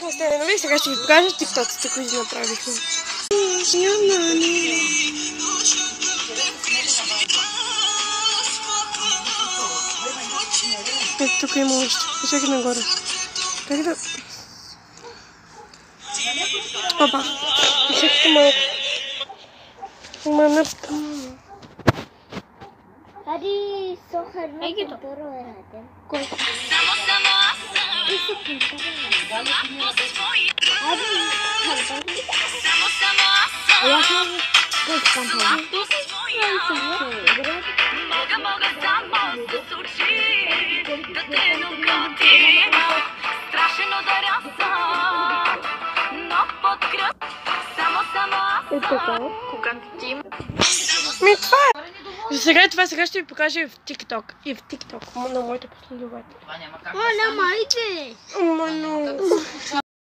бяхме с тебе, нали? Сега ще ви покажа тиктоците, които направихме. Ето тук има още. Чакай нагоре. Как да... Опа. Чакайте малко. Ади, сохарно темперо е раден. Кой? Ми това е! Сега ще ви покажа и в TikTok. И в TikTok на моите последователи. О, няма, иде! Мано!